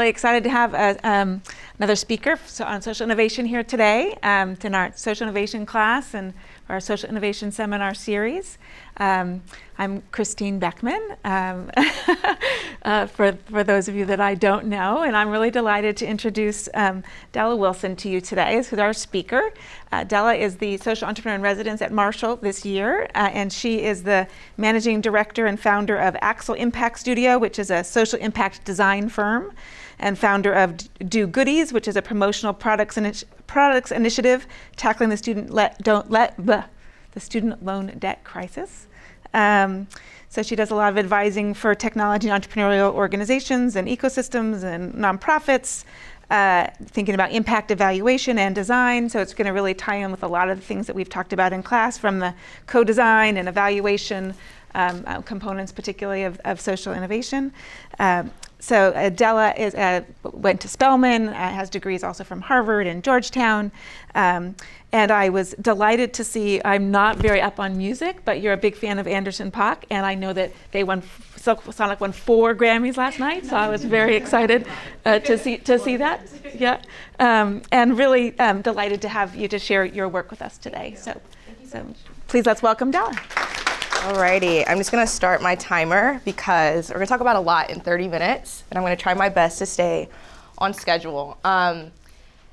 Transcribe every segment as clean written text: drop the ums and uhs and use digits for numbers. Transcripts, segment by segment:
really excited to have another speaker on social innovation here today in our social innovation class and our social innovation seminar series. I'm Christine Beckman, for those of you that I don't know, and I'm really delighted to introduce Dela Wilson to you today as our speaker. Dela is the social entrepreneur in residence at Marshall this year, and she is the managing director and founder of Axel Impact Studio, which is a social impact design firm, and founder of DoGoodies, which is a promotional products initiative tackling the student loan debt crisis. So she does a lot of advising for technology and entrepreneurial organizations and ecosystems and nonprofits, thinking about impact evaluation and design. So it's going to really tie in with a lot of the things that we've talked about in class, from the co-design and evaluation components, particularly of social innovation. So Dela went to Spelman, has degrees also from Harvard and Georgetown. And I was delighted to see, I'm not very up on music, but you're a big fan of Anderson .Paak, and I know that Sonic won 4 Grammys last night, so I was very excited to see that. Yeah, and really delighted to have you to share your work with us today. So please let's welcome Dela. Alrighty, I'm just gonna start my timer because we're gonna talk about a lot in 30 minutes, and I'm gonna try my best to stay on schedule.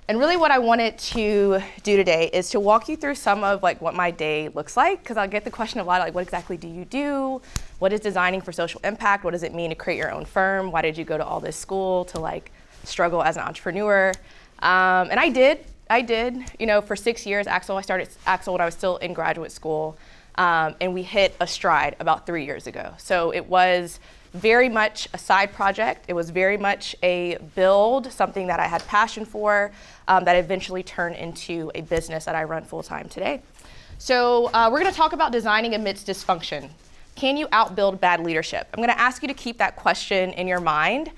And really what I wanted to do today is to walk you through some of what my day looks like, because I'll get the question a lot, what exactly do you do? What is designing for social impact? What does it mean to create your own firm? Why did you go to all this school to struggle as an entrepreneur? And I did, for 6 years, I started Axel when I was still in graduate school. And we hit a stride about 3 years ago. So it was very much a side project. It was very much a build, something that I had passion for, that eventually turned into a business that I run full time today. So we're gonna talk about designing amidst dysfunction. Can you outbuild bad leadership? I'm gonna ask you to keep that question in your mind,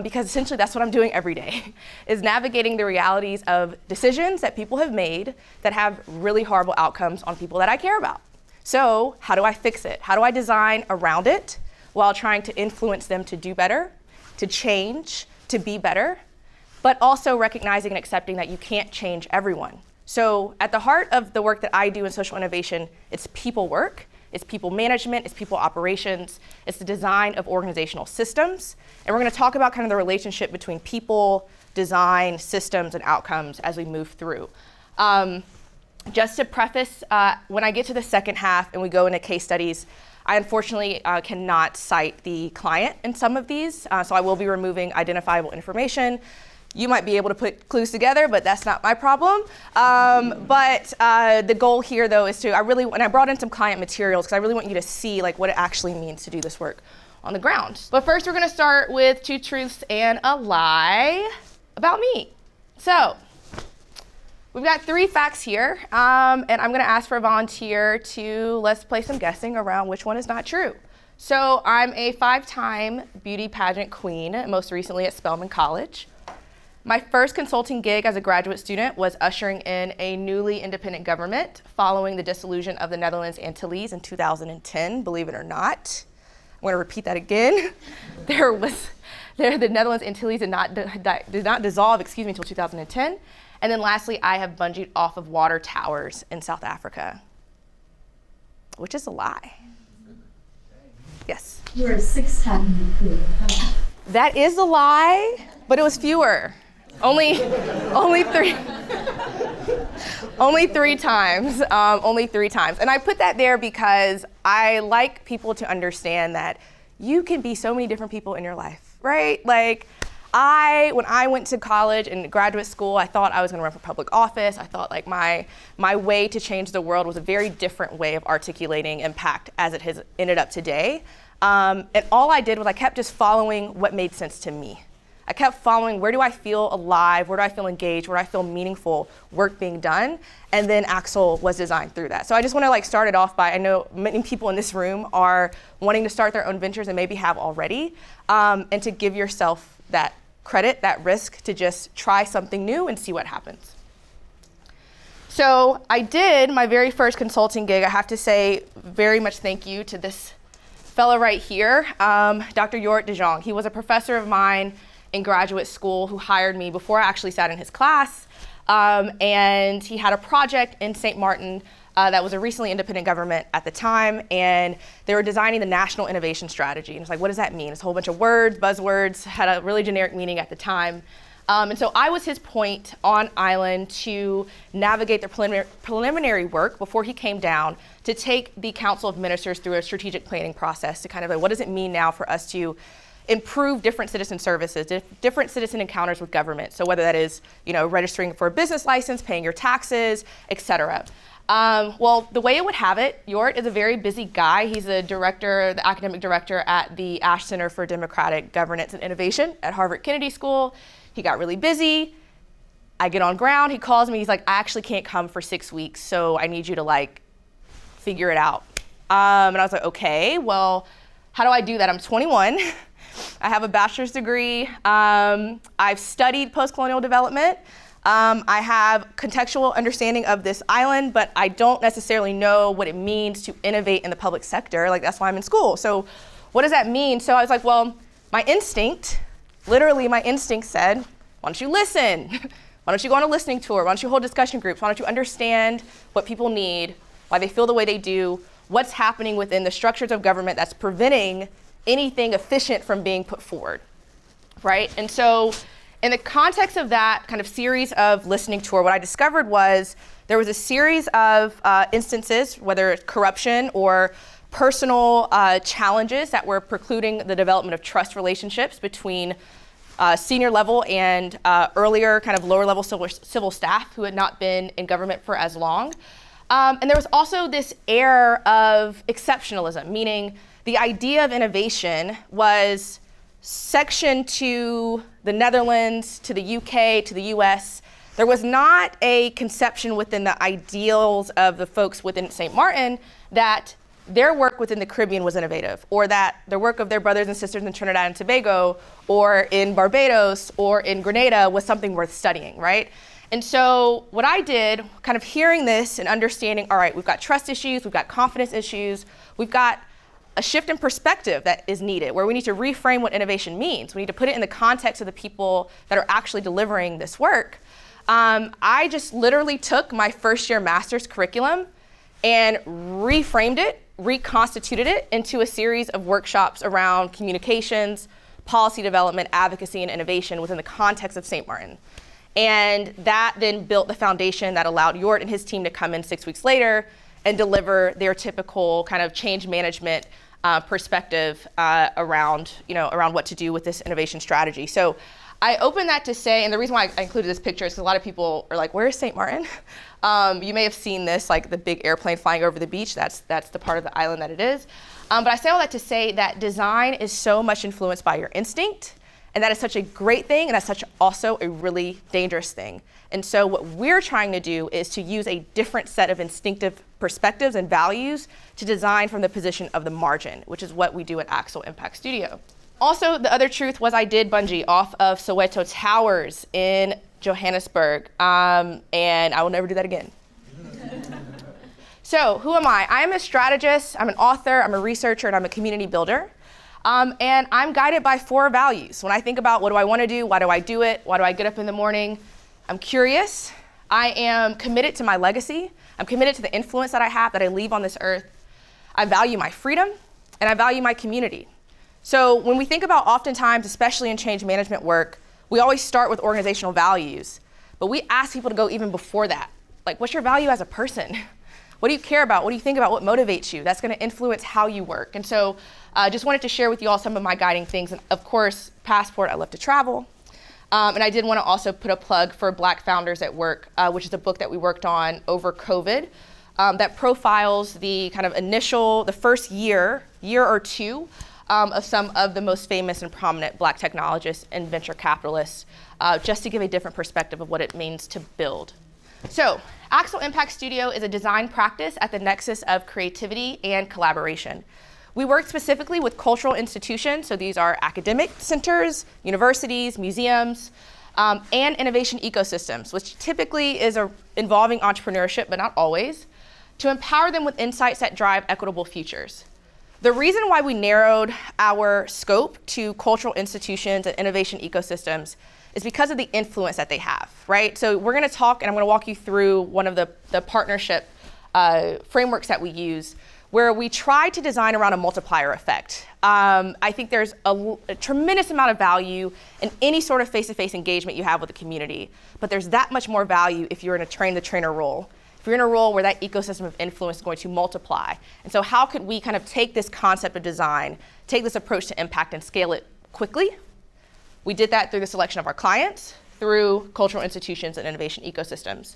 because essentially that's what I'm doing every day, is navigating the realities of decisions that people have made that have really horrible outcomes on people that I care about. So how do I fix it? How do I design around it while trying to influence them to do better, to change, to be better, but also recognizing and accepting that you can't change everyone. So at the heart of the work that I do in social innovation, it's people work, it's people management, it's people operations, it's the design of organizational systems. And we're gonna talk about kind of the relationship between people, design, systems, and outcomes as we move through. Just to preface, when I get to the second half and we go into case studies, I unfortunately cannot cite the client in some of these, so I will be removing identifiable information. You might be able to put clues together, but that's not my problem. But the goal here, though, is and I brought in some client materials because I really want you to see what it actually means to do this work on the ground. But first, we're going to start with 2 truths and a lie about me. So we've got 3 facts here, and I'm gonna ask for a volunteer to let's play some guessing around which one is not true. So I'm a 5-time beauty pageant queen, most recently at Spelman College. My first consulting gig as a graduate student was ushering in a newly independent government following the dissolution of the Netherlands Antilles in 2010, believe it or not. I'm gonna repeat that again. The Netherlands Antilles did not dissolve, until 2010. And then lastly, I have bungeed off of water towers in South Africa, which is a lie. Yes? You're a 6-time recruiter. That is a lie, but it was fewer. Only 3. Only 3 times. Only 3 times. And I put that there because I like people to understand that you can be so many different people in your life, right? When I went to college and graduate school, I thought I was gonna run for public office. I thought my way to change the world was a very different way of articulating impact as it has ended up today. And all I did was I kept just following what made sense to me. I kept following, where do I feel alive? Where do I feel engaged? Where do I feel meaningful work being done? And then Axel was designed through that. So I just wanna start it off by, I know many people in this room are wanting to start their own ventures and maybe have already, and to give yourself that credit, that risk to just try something new and see what happens. So I did my very first consulting gig. I have to say very much thank you to this fellow right here, Dr. Jorrit de Jong. He was a professor of mine in graduate school who hired me before I actually sat in his class. And he had a project in St. Martin that was a recently independent government at the time, and they were designing the national innovation strategy. And it's like, what does that mean? It's a whole bunch of words, buzzwords, had a really generic meaning at the time. And so I was his point on island to navigate the preliminary work before he came down to take the Council of Ministers through a strategic planning process to kind of like, what does it mean now for us to improve different citizen services, different citizen encounters with government. So whether that is, registering for a business license, paying your taxes, et cetera. Well, the way it would have it, Yort is a very busy guy. He's the academic director at the Ash Center for Democratic Governance and Innovation at Harvard Kennedy School. He got really busy. I get on ground. He calls me. He's like, I actually can't come for 6 weeks, so I need you to figure it out. And I was like, okay, well, how do I do that? I'm 21. I have a bachelor's degree. I've studied post-colonial development. I have contextual understanding of this island, but I don't necessarily know what it means to innovate in the public sector. That's why I'm in school. So what does that mean? So I was like, well, literally my instinct said, why don't you listen? Why don't you go on a listening tour? Why don't you hold discussion groups? Why don't you understand what people need, why they feel the way they do, what's happening within the structures of government that's preventing anything efficient from being put forward, right? And so in the context of that kind of series of listening tour, what I discovered was there was a series of instances, whether it's corruption or personal challenges that were precluding the development of trust relationships between senior level and earlier kind of lower level civil staff who had not been in government for as long. And there was also this air of exceptionalism, meaning the idea of innovation was sectioned to the Netherlands, to the UK, to the US. There was not a conception within the ideals of the folks within St. Martin that their work within the Caribbean was innovative, or that the work of their brothers and sisters in Trinidad and Tobago, or in Barbados, or in Grenada was something worth studying, right? And so what I did, kind of hearing this and understanding, all right, we've got trust issues, we've got confidence issues, we've got a shift in perspective that is needed, where we need to reframe what innovation means. We need to put it in the context of the people that are actually delivering this work. I just literally took my first year master's curriculum and reframed it, reconstituted it into a series of workshops around communications, policy development, advocacy, and innovation within the context of St. Martin. And that then built the foundation that allowed Yort and his team to come in 6 weeks later and deliver their typical kind of change management perspective around what to do with this innovation strategy. So I open that to say, and the reason why I included this picture is because a lot of people are like, where is St. Martin? You may have seen this, like the big airplane flying over the beach. That's the part of the island that it is. But I say all that to say that design is so much influenced by your instinct, and that is such a great thing, and that's such also a really dangerous thing. And so what we're trying to do is to use a different set of instinctive perspectives and values to design from the position of the margin, which is what we do at Axel Impact Studio. Also, the other truth was I did bungee off of Soweto Towers in Johannesburg, and I will never do that again. So who am I? I'm a strategist, I'm an author, I'm a researcher, and I'm a community builder. And I'm guided by 4 values. When I think about what do I want to do, why do I do it, why do I get up in the morning, I'm curious, I am committed to my legacy, I'm committed to the influence that I have, that I leave on this earth. I value my freedom, and I value my community. So when we think about oftentimes, especially in change management work, we always start with organizational values, but we ask people to go even before that. Like, what's your value as a person? What do you care about? What do you think about? What motivates you? That's going to influence how you work. And so I just wanted to share with you all some of my guiding things. And of course, Passport, I love to travel. And I did want to also put a plug for Black Founders at Work, which is a book that we worked on over COVID that profiles the kind of the first year or two of some of the most famous and prominent Black technologists and venture capitalists, just to give a different perspective of what it means to build. So, Axel Impact Studio is a design practice at the nexus of creativity and collaboration. We work specifically with cultural institutions, so these are academic centers, universities, museums, and innovation ecosystems, which typically is involving entrepreneurship, but not always, to empower them with insights that drive equitable futures. The reason why we narrowed our scope to cultural institutions and innovation ecosystems is because of the influence that they have, right? So we're gonna talk, and I'm gonna walk you through one of the partnership frameworks that we use, where we try to design around a multiplier effect. I think there's a tremendous amount of value in any sort of face-to-face engagement you have with the community, but there's that much more value if you're in a train-the-trainer role. If you're in a role where that ecosystem of influence is going to multiply. And so how could we kind of take this concept of design, take this approach to impact and scale it quickly? We did that through the selection of our clients, through cultural institutions and innovation ecosystems.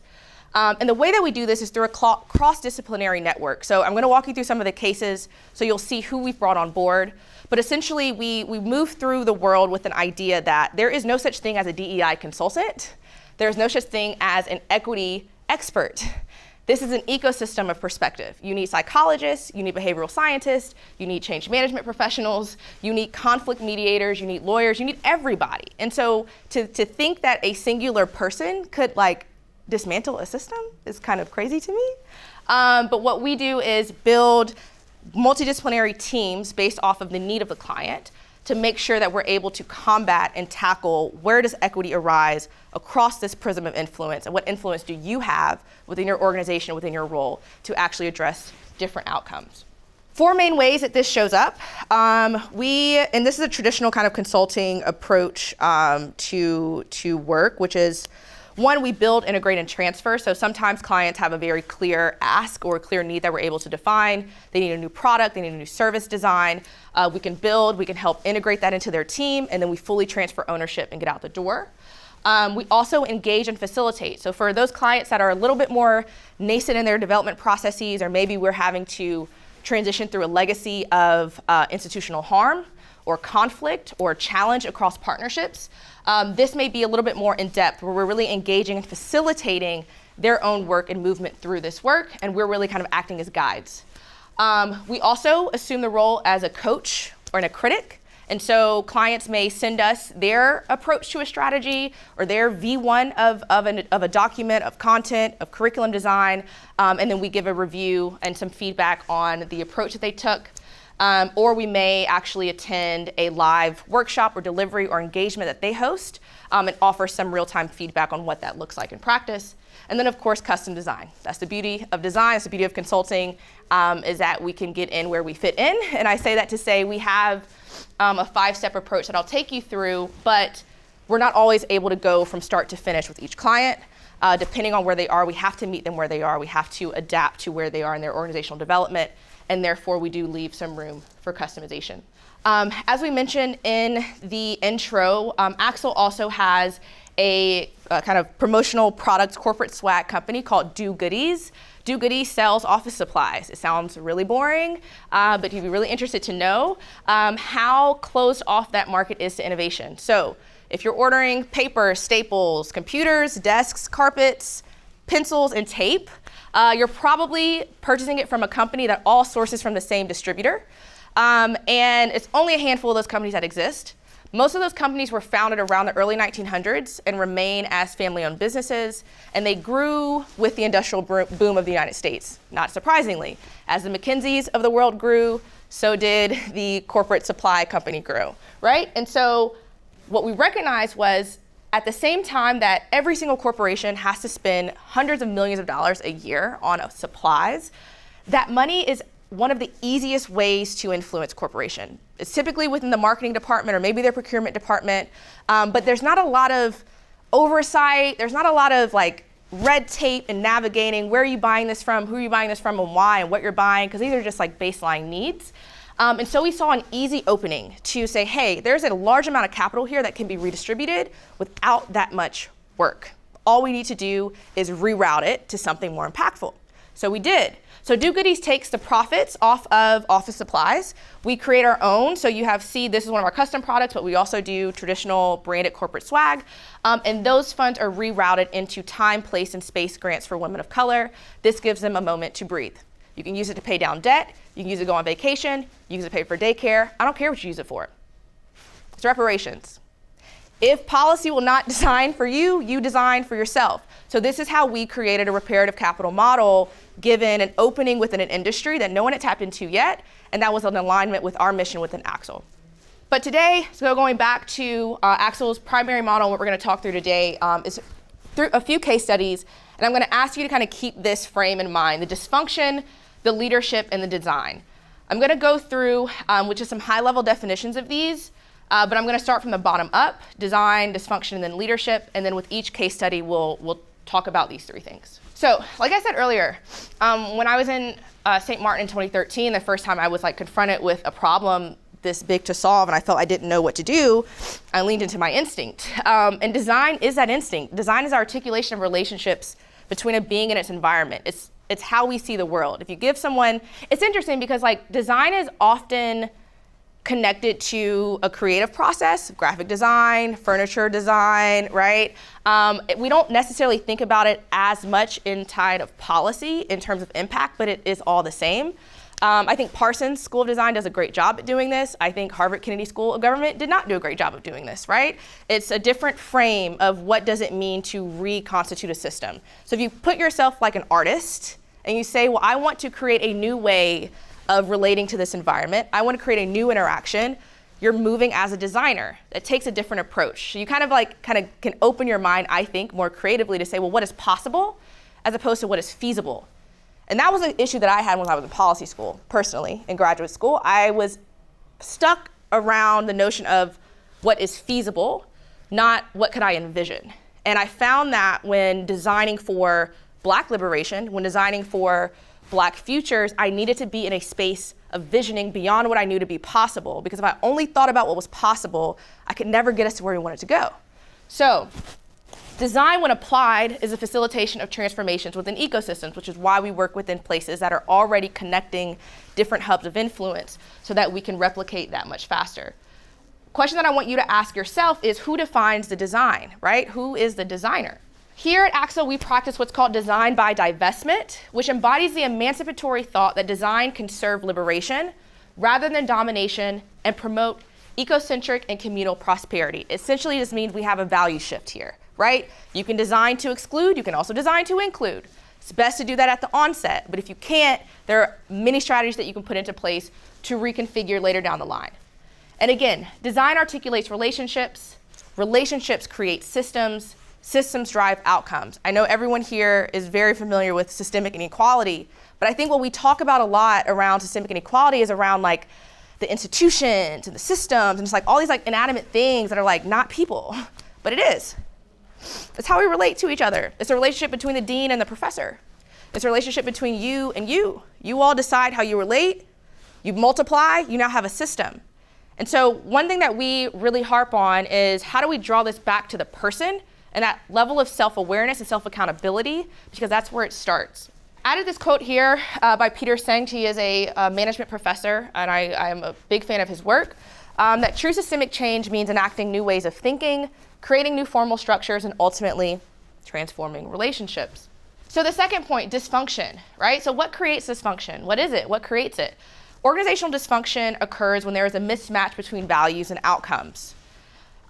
And the way that we do this is through a cross-disciplinary network. So I'm gonna walk you through some of the cases so you'll see who we've brought on board. But essentially, we move through the world with an idea that there is no such thing as a DEI consultant. There's no such thing as an equity expert. This is an ecosystem of perspective. You need psychologists, you need behavioral scientists, you need change management professionals, you need conflict mediators, you need lawyers, you need everybody. And so to think that a singular person could dismantle a system is kind of crazy to me. But what we do is build multidisciplinary teams based off of the need of the client to make sure that we're able to combat and tackle where does equity arise across this prism of influence, and what influence do you have within your organization, within your role, to actually address different outcomes. 4 main ways that this shows up. And this is a traditional kind of consulting approach to work, which is, 1, we build, integrate, and transfer. So sometimes clients have a very clear ask or a clear need that we're able to define. They need a new product, they need a new service design. We can build, we can help integrate that into their team, and then we fully transfer ownership and get out the door. We also engage and facilitate. So for those clients that are a little bit more nascent in their development processes, or maybe we're having to transition through a legacy of institutional harm, or conflict, or challenge across partnerships, this may be a little bit more in depth, where we're really engaging and facilitating their own work and movement through this work, and we're really kind of acting as guides. We also assume the role as a coach or a critic, and so clients may send us their approach to a strategy or their V1 of a document, of content, of curriculum design, and then we give a review and some feedback on the approach that they took. Or we may actually attend a live workshop or delivery or engagement that they host and offer some real-time feedback on what that looks like in practice. And then, of course, custom design. That's the beauty of design, it's the beauty of consulting, is that we can get in where we fit in. And I say that to say we have a 5-step approach that I'll take you through, but we're not always able to go from start to finish with each client. Depending on where they are, we have to meet them where they are. We have to adapt to where they are in their organizational development, and therefore we do leave some room for customization. As we mentioned in the intro, Axel also has a kind of promotional product corporate swag company called DoGoodies. DoGoodies sells office supplies. It sounds really boring, but you'd be really interested to know how closed off that market is to innovation. So if you're ordering paper, staples, computers, desks, carpets, pencils, and tape, you're probably purchasing it from a company that all sources from the same distributor. And it's only a handful of those companies that exist. Most of those companies were founded around the early 1900s and remain as family-owned businesses, and they grew with the industrial boom of the United States, not surprisingly. As the McKinseys of the world grew, so did the corporate supply company grow, right? And so what we recognized was, at the same time that every single corporation has to spend hundreds of millions of dollars a year on supplies, that money is one of the easiest ways to influence corporation. It's typically within the marketing department or maybe their procurement department, but there's not a lot of oversight, there's not a lot of red tape and navigating where are you buying this from, who are you buying this from, and why, and what you're buying, because these are just baseline needs. And so we saw an easy opening to say, hey, there's a large amount of capital here that can be redistributed without that much work. All we need to do is reroute it to something more impactful. So we did. So DoGoodies takes the profits off of office supplies. We create our own. So you have this is one of our custom products, but we also do traditional branded corporate swag. And those funds are rerouted into time, place, and space grants for women of color. This gives them a moment to breathe. You can use it to pay down debt. You can use it to go on vacation. You can use it to pay for daycare. I don't care what you use it for. It's reparations. If policy will not design for you, you design for yourself. So this is how we created a reparative capital model, given an opening within an industry that no one had tapped into yet, and that was in alignment with our mission within Axel. But today, so going back to Axel's primary model, what we're going to talk through today is through a few case studies, and I'm going to ask you to kind of keep this frame in mind: the dysfunction, the leadership, and the design. I'm going to go through which is some high-level definitions of these. But I'm going to start from the bottom up: design, dysfunction, and then leadership. And then with each case study, we'll talk about these three things. So, like I said earlier, when I was in St. Martin in 2013, the first time I was confronted with a problem this big to solve, and I felt I didn't know what to do, I leaned into my instinct. And design is that instinct. Design is our articulation of relationships between a being and its environment. It's how we see the world. If you give someone, it's interesting because design is often connected to a creative process, graphic design, furniture design, right? We don't necessarily think about it as much inside of policy in terms of impact, but it is all the same. I think Parsons School of Design does a great job at doing this. I think Harvard Kennedy School of Government did not do a great job of doing this, right? It's a different frame of what does it mean to reconstitute a system. So if you put yourself like an artist and you say, well, I want to create a new way of relating to this environment, I want to create a new interaction, you're moving as a designer. It takes a different approach. So you kind of can open your mind, I think, more creatively to say, well, what is possible as opposed to what is feasible? And that was an issue that I had when I was in policy school, personally, in graduate school. I was stuck around the notion of what is feasible, not what could I envision. And I found that when designing for Black liberation, when designing for Black futures, I needed to be in a space of visioning beyond what I knew to be possible, because if I only thought about what was possible, I could never get us to where we wanted to go. So design, when applied, is a facilitation of transformations within ecosystems, which is why we work within places that are already connecting different hubs of influence so that we can replicate that much faster. Question that I want you to ask yourself is, who defines the design, right? Who is the designer? Here at Axel, we practice what's called design by divestment, which embodies the emancipatory thought that design can serve liberation rather than domination and promote ecocentric and communal prosperity. Essentially, this means we have a value shift here, right? You can design to exclude, you can also design to include. It's best to do that at the onset, but if you can't, there are many strategies that you can put into place to reconfigure later down the line. And again, design articulates relationships, relationships create systems, systems drive outcomes. I know everyone here is very familiar with systemic inequality, but I think what we talk about a lot around systemic inequality is around the institutions and the systems and just all these inanimate things that are not people, but it is. It's how we relate to each other. It's a relationship between the dean and the professor. It's a relationship between you and you. You all decide how you relate, you multiply, you now have a system. And so one thing that we really harp on is, how do we draw this back to the person and that level of self-awareness and self-accountability, because that's where it starts. I added this quote here by Peter Senge. He is a management professor, and I am a big fan of his work, that true systemic change means enacting new ways of thinking, creating new formal structures, and ultimately transforming relationships. So the second point, dysfunction, right? So what creates dysfunction? What is it? What creates it? Organizational dysfunction occurs when there is a mismatch between values and outcomes.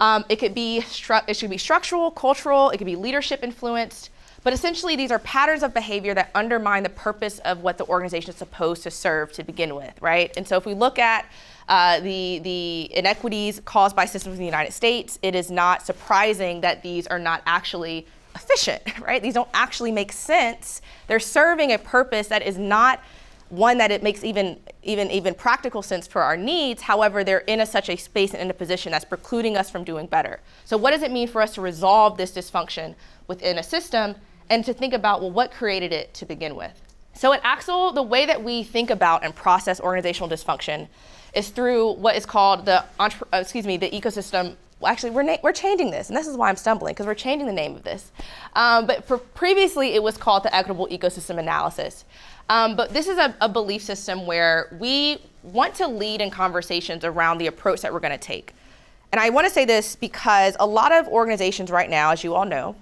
It should be structural, cultural, it could be leadership influenced, but essentially these are patterns of behavior that undermine the purpose of what the organization is supposed to serve to begin with, right? And so if we look at the inequities caused by systems in the United States, it is not surprising that these are not actually efficient, right? These don't actually make sense. They're serving a purpose that is not one that it makes even practical sense for our needs. However, they're in such a space and in a position that's precluding us from doing better. So what does it mean for us to resolve this dysfunction within a system and to think about, well, what created it to begin with? So at Axel, the way that we think about and process organizational dysfunction is through what is called the ecosystem. Well, actually, we're changing this, and this is why I'm stumbling, because we're changing the name of this. But previously, it was called the equitable ecosystem analysis. But this is a belief system where we want to lead in conversations around the approach that we're going to take. And I want to say this because a lot of organizations right now, as you all know,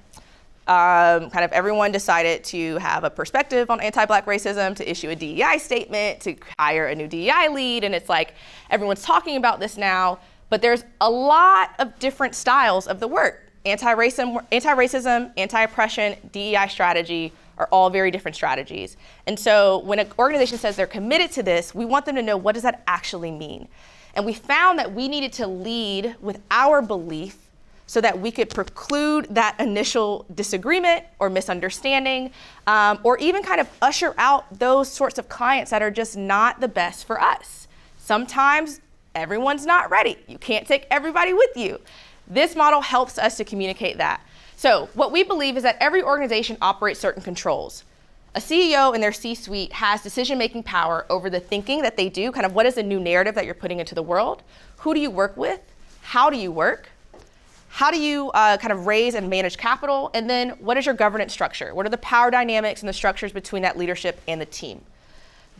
kind of everyone decided to have a perspective on anti-Black racism, to issue a DEI statement, to hire a new DEI lead, and it's like everyone's talking about this now. But there's a lot of different styles of the work. Anti-racism, anti-oppression, DEI strategy are all very different strategies. And so when an organization says they're committed to this, we want them to know, what does that actually mean? And we found that we needed to lead with our belief so that we could preclude that initial disagreement or misunderstanding, or even kind of usher out those sorts of clients that are just not the best for us. Sometimes everyone's not ready. You can't take everybody with you. This model helps us to communicate that. So what we believe is that every organization operates certain controls. A CEO in their C-suite has decision-making power over the thinking that they do, kind of what is the new narrative that you're putting into the world? Who do you work with? How do you work? How do you kind of raise and manage capital? And then what is your governance structure? What are the power dynamics and the structures between that leadership and the team?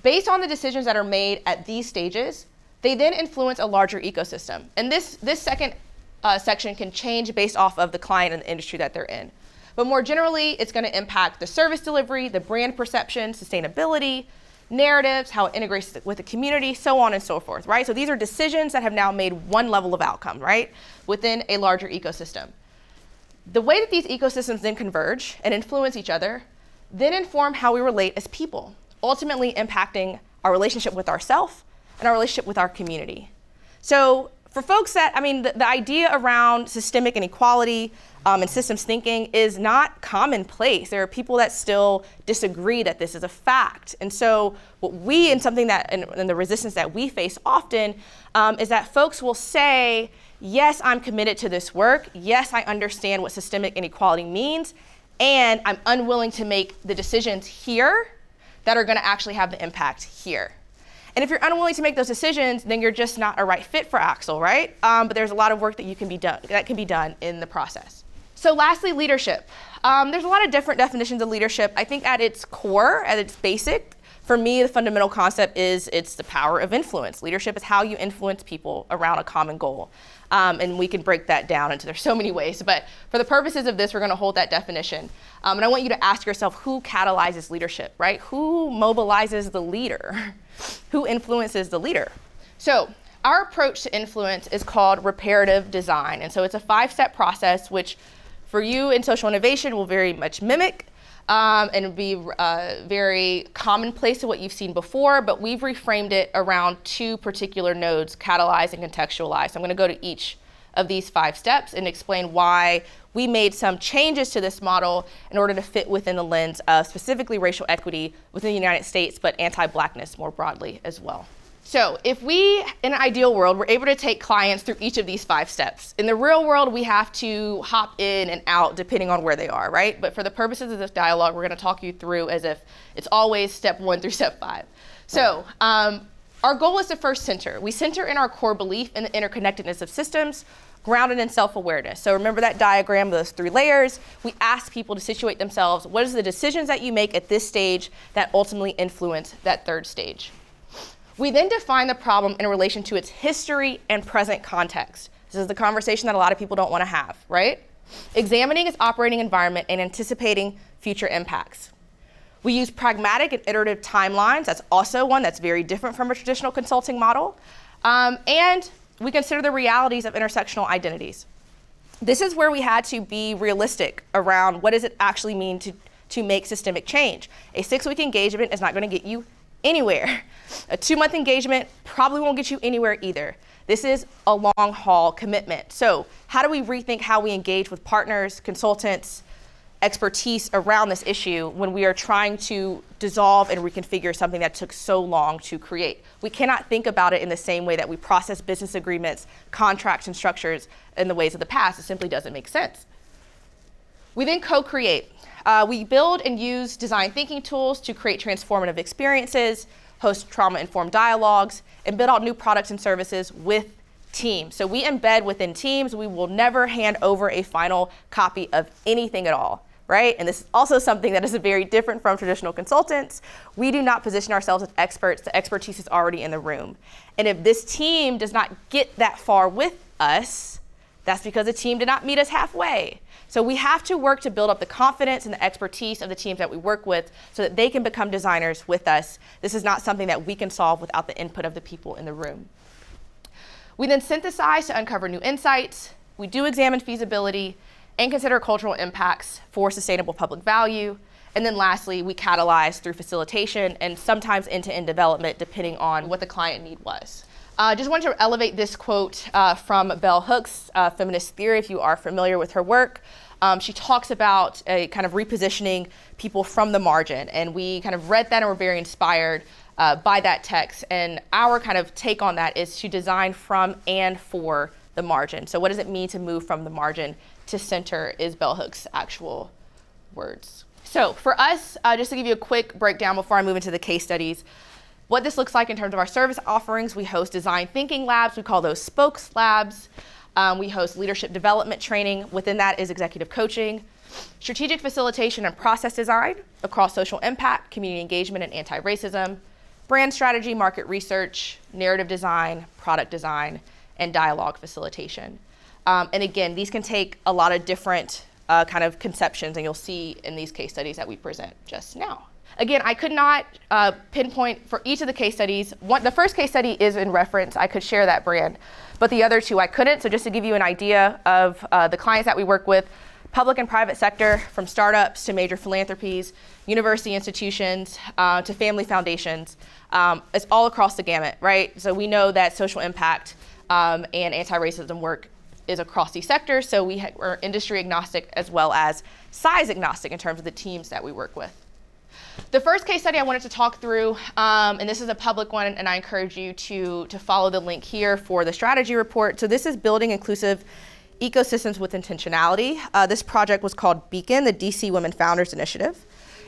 Based on the decisions that are made at these stages, they then influence a larger ecosystem. And this second section can change based off of the client and the industry that they're in. But more generally, it's going to impact the service delivery, the brand perception, sustainability, narratives, how it integrates with the community, so on and so forth, right? So these are decisions that have now made one level of outcome, right, within a larger ecosystem. The way that these ecosystems then converge and influence each other then inform how we relate as people, ultimately impacting our relationship with ourselves and our relationship with our community. So for folks that, the idea around systemic inequality and systems thinking is not commonplace. There are people that still disagree that this is a fact. And so what we, and something that, and the resistance that we face often is that folks will say, yes, I'm committed to this work. Yes, I understand what systemic inequality means. And I'm unwilling to make the decisions here that are gonna actually have the impact here. And if you're unwilling to make those decisions, then you're just not a right fit for Axel, right? But there's a lot of work that can be done in the process. So lastly, leadership. There's a lot of different definitions of leadership. I think at its core, at its basic, for me, the fundamental concept is it's the power of influence. Leadership is how you influence people around a common goal. And we can break that down into, there's so many ways, but for the purposes of this, we're gonna hold that definition. And I want you to ask yourself, who catalyzes leadership, right? Who mobilizes the leader? Who influences the leader? So our approach to influence is called reparative design. And so it's a 5-step process, which for you in social innovation will very much mimic and be very commonplace to what you've seen before, but we've reframed it around 2 particular nodes, catalyze and contextualize. So I'm gonna go to each of these 5 steps and explain why we made some changes to this model in order to fit within the lens of specifically racial equity within the United States, but anti-Blackness more broadly as well. So if we, in an ideal world, we're able to take clients through each of these 5 steps. In the real world, we have to hop in and out depending on where they are, right? But for the purposes of this dialogue, we're gonna talk you through as if it's always step 1 through step 5. So our goal is to first center. We center in our core belief in the interconnectedness of systems, grounded in self-awareness. So remember that diagram, those 3 layers. We ask people to situate themselves. What is the decisions that you make at this stage that ultimately influence that 3rd stage? We then define the problem in relation to its history and present context. This is the conversation that a lot of people don't want to have, right? Examining its operating environment and anticipating future impacts. We use pragmatic and iterative timelines. That's also one that's very different from a traditional consulting model. And we consider the realities of intersectional identities. This is where we had to be realistic around what does it actually mean to make systemic change. A 6-week engagement is not going to get you anywhere. A 2-month engagement probably won't get you anywhere either. This is a long haul commitment. So how do we rethink how we engage with partners, consultants, expertise around this issue when we are trying to dissolve and reconfigure something that took so long to create? We cannot think about it in the same way that we process business agreements, contracts, and structures in the ways of the past. It simply doesn't make sense. We then co-create. We build and use design thinking tools to create transformative experiences, host trauma-informed dialogues, and build out new products and services with teams. So we embed within teams. We will never hand over a final copy of anything at all, right? And this is also something that is very different from traditional consultants. We do not position ourselves as experts. The expertise is already in the room. And if this team does not get that far with us, that's because the team did not meet us halfway. So we have to work to build up the confidence and the expertise of the teams that we work with so that they can become designers with us. This is not something that we can solve without the input of the people in the room. We then synthesize to uncover new insights. We do examine feasibility and consider cultural impacts for sustainable public value. And then lastly, we catalyze through facilitation and sometimes end-to-end development depending on what the client need was. Just wanted to elevate this quote from Bell Hooks' Feminist theory, if you are familiar with her work. She talks about a kind of repositioning people from the margin, and we kind of read that and were very inspired by that text. And our kind of take on that is to design from and for the margin. So what does it mean to move from the margin to center is Bell Hooks' actual words. So for us, just to give you a quick breakdown before I move into the case studies, what this looks like in terms of our service offerings, we host design thinking labs. We call those spokes labs. We host leadership development training. Within that is executive coaching, strategic facilitation and process design across social impact, community engagement, and anti-racism, brand strategy, market research, narrative design, product design, and dialogue facilitation. And again, these can take a lot of different kind of conceptions, and you'll see in these case studies that we present just now. Again, I could not pinpoint for each of the case studies. The first case study is in reference. I could share that brand, but the other two I couldn't. So just to give you an idea of the clients that we work with, public and private sector, from startups to major philanthropies, university institutions to family foundations. It's all across the gamut, right? So we know that social impact and anti-racism work is across these sectors. So we're industry agnostic as well as size agnostic in terms of the teams that we work with. The first case study I wanted to talk through, and this is a public one, and I encourage you to follow the link here for the strategy report. So this is building inclusive ecosystems with intentionality. This project was called Beacon, the DC Women Founders Initiative.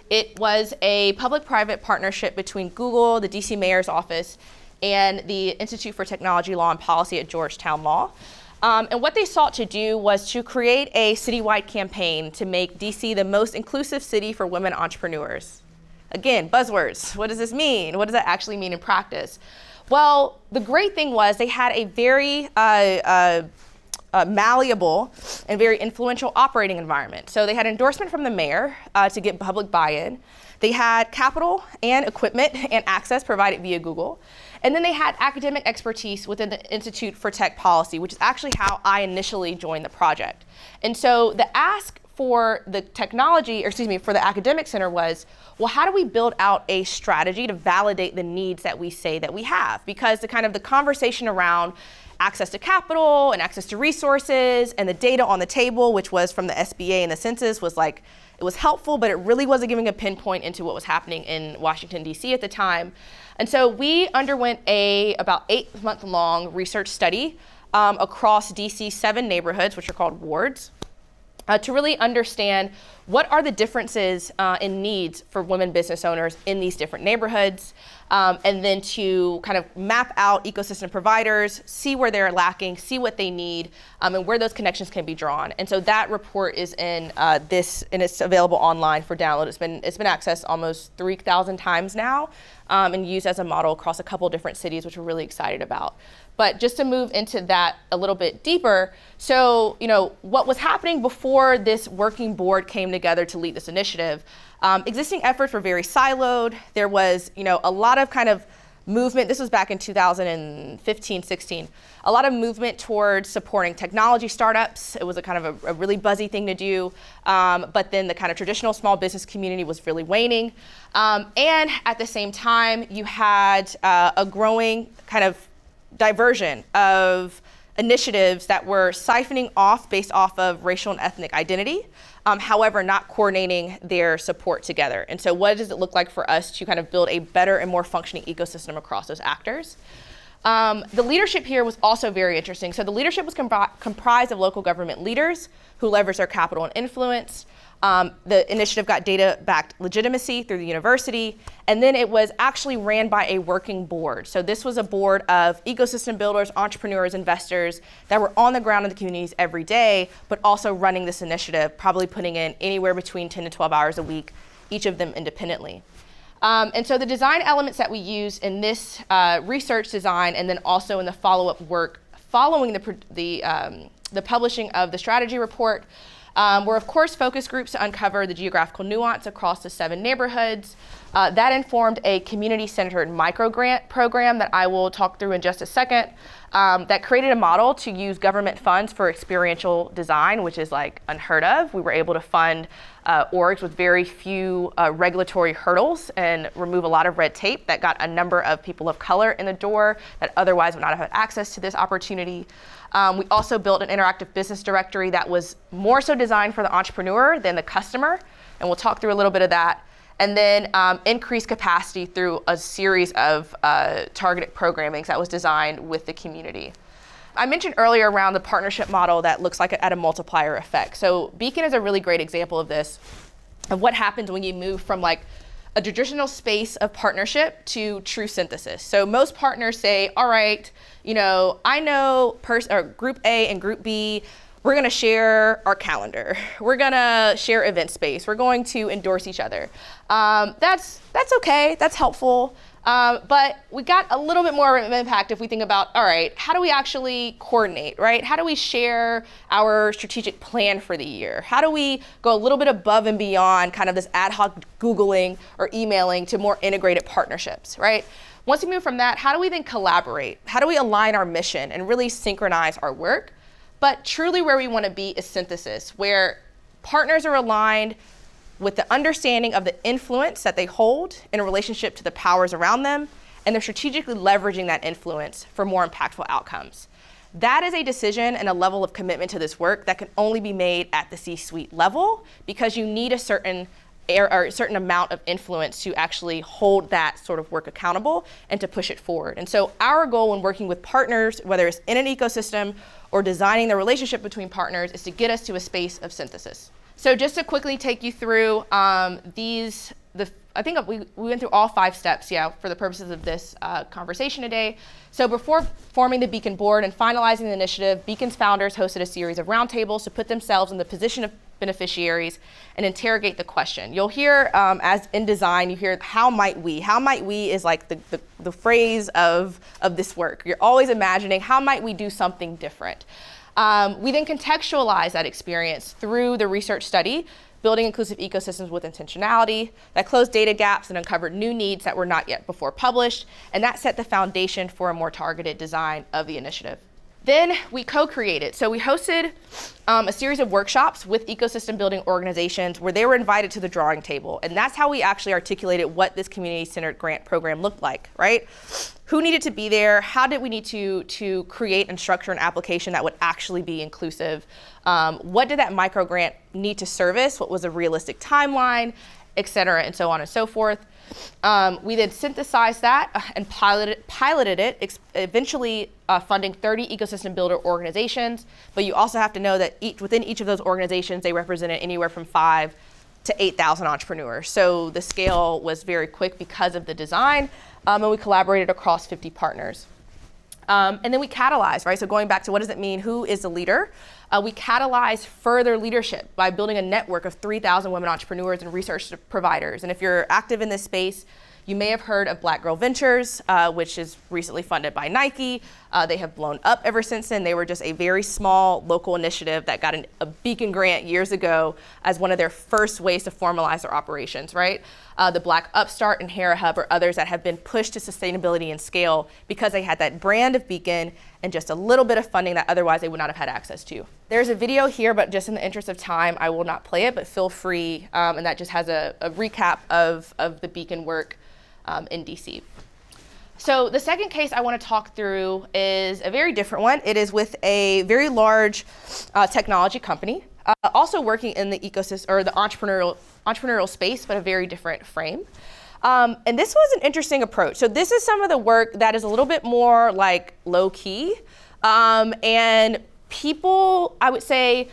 It was a public-private partnership between Google, the DC Mayor's Office, and the Institute for Technology, Law, and Policy at Georgetown Law. And what they sought to do was to create a citywide campaign to make DC the most inclusive city for women entrepreneurs. Again, buzzwords. What does this mean? What does that actually mean in practice? Well, the great thing was they had a very malleable and very influential operating environment. So they had endorsement from the mayor to get public buy-in. They had capital and equipment and access provided via Google. And then they had academic expertise within the Institute for Tech Policy, which is actually how I initially joined the project. And so the ask for the for the academic center was, well, how do we build out a strategy to validate the needs that we say that we have? Because the conversation around access to capital and access to resources and the data on the table, which was from the SBA and the census, was like, it was helpful, but it really wasn't giving a pinpoint into what was happening in Washington, D.C. at the time. And so we underwent about 8-month-long research study across DC's 7 neighborhoods, which are called wards, to really understand what are the differences in needs for women business owners in these different neighborhoods, and then to kind of map out ecosystem providers, see where they're lacking, see what they need, and where those connections can be drawn. And so that report is in this, and it's available online for download. It's been accessed almost 3,000 times now, and used as a model across a couple different cities, which we're really excited about. But just to move into that a little bit deeper, so what was happening before this working board came together to lead this initiative, existing efforts were very siloed. There was a lot of kind of movement. This was back in 2015, 16. A lot of movement towards supporting technology startups. It was a kind of a really buzzy thing to do. But then the kind of traditional small business community was really waning. And at the same time, you had a growing kind of diversion of initiatives that were siphoning off based off of racial and ethnic identity, however, not coordinating their support together. And so what does it look like for us to kind of build a better and more functioning ecosystem across those actors? The leadership here was also very interesting. So the leadership was comprised of local government leaders who leveraged their capital and influence. The initiative got data-backed legitimacy through the university, and then it was actually ran by a working board. So this was a board of ecosystem builders, entrepreneurs, investors that were on the ground in the communities every day, but also running this initiative, probably putting in anywhere between 10 to 12 hours a week, each of them independently. And so the design elements that we use in this research design, and then also in the follow-up work following the publishing of the strategy report, were of course focus groups to uncover the geographical nuance across the 7 neighborhoods. That informed a community-centered micro-grant program that I will talk through in just a second, that created a model to use government funds for experiential design, which is like unheard of. We were able to fund orgs with very few regulatory hurdles and remove a lot of red tape that got a number of people of color in the door that otherwise would not have had access to this opportunity. We also built an interactive business directory that was more so designed for the entrepreneur than the customer, and we'll talk through a little bit of that. And then increase capacity through a series of targeted programmings that was designed with the community. I mentioned earlier around the partnership model that looks like at a multiplier effect. So Beacon is a really great example of this, of what happens when you move from like a traditional space of partnership to true synthesis. So most partners say, all right, you know, I know group A and group B, we're gonna share our calendar. We're gonna share event space. We're going to endorse each other. That's okay, that's helpful. But we got a little bit more of an impact if we think about, all right, how do we actually coordinate, right? How do we share our strategic plan for the year? How do we go a little bit above and beyond kind of this ad hoc Googling or emailing to more integrated partnerships, right? Once we move from that, how do we then collaborate? How do we align our mission and really synchronize our work? But truly where we want to be is synthesis, where partners are aligned with the understanding of the influence that they hold in a relationship to the powers around them, and they're strategically leveraging that influence for more impactful outcomes. That is a decision and a level of commitment to this work that can only be made at the C-suite level, because you need a certain amount of influence to actually hold that sort of work accountable and to push it forward. And so our goal when working with partners, whether it's in an ecosystem or designing the relationship between partners, is to get us to a space of synthesis. So just to quickly take you through I think we went through all 5 steps, for the purposes of this conversation today. So before forming the Beacon board and finalizing the initiative, Beacon's founders hosted a series of roundtables to put themselves in the position of beneficiaries and interrogate the question. You'll hear, as in design, you hear, how might we? How might we is like the phrase of this work. You're always imagining, how might we do something different? We then contextualize that experience through the research study, building inclusive ecosystems with intentionality, that closed data gaps and uncovered new needs that were not yet before published, and that set the foundation for a more targeted design of the initiative. Then we co-created. So we hosted a series of workshops with ecosystem building organizations where they were invited to the drawing table. And that's how we actually articulated what this community-centered grant program looked like, right? Who needed to be there? How did we need to create and structure an application that would actually be inclusive? What did that micro grant need to service? What was a realistic timeline, et cetera, and so on and so forth. We then synthesized that and piloted it, eventually funding 30 ecosystem builder organizations. But you also have to know that within each of those organizations, they represented anywhere from 5 to 8,000 entrepreneurs. So the scale was very quick because of the design, and we collaborated across 50 partners. And then we catalyzed, right? So going back to what does it mean? Who is the leader? We catalyze further leadership by building a network of 3,000 women entrepreneurs and research providers. And if you're active in this space, you may have heard of Black Girl Ventures, which is recently funded by Nike. They have blown up ever since then. They were just a very small local initiative that got a Beacon grant years ago as one of their first ways to formalize their operations, right? The Black Upstart and Hera Hub are others that have been pushed to sustainability and scale because they had that brand of Beacon and just a little bit of funding that otherwise they would not have had access to. There's a video here, but just in the interest of time, I will not play it, but feel free, and that just has a recap of the Beacon work in DC. So the second case I want to talk through is a very different one. It is with a very large technology company, also working in the ecosystem or the entrepreneurial space, but a very different frame. And this was an interesting approach. So this is some of the work that is a little bit more like low key, and people, I would say,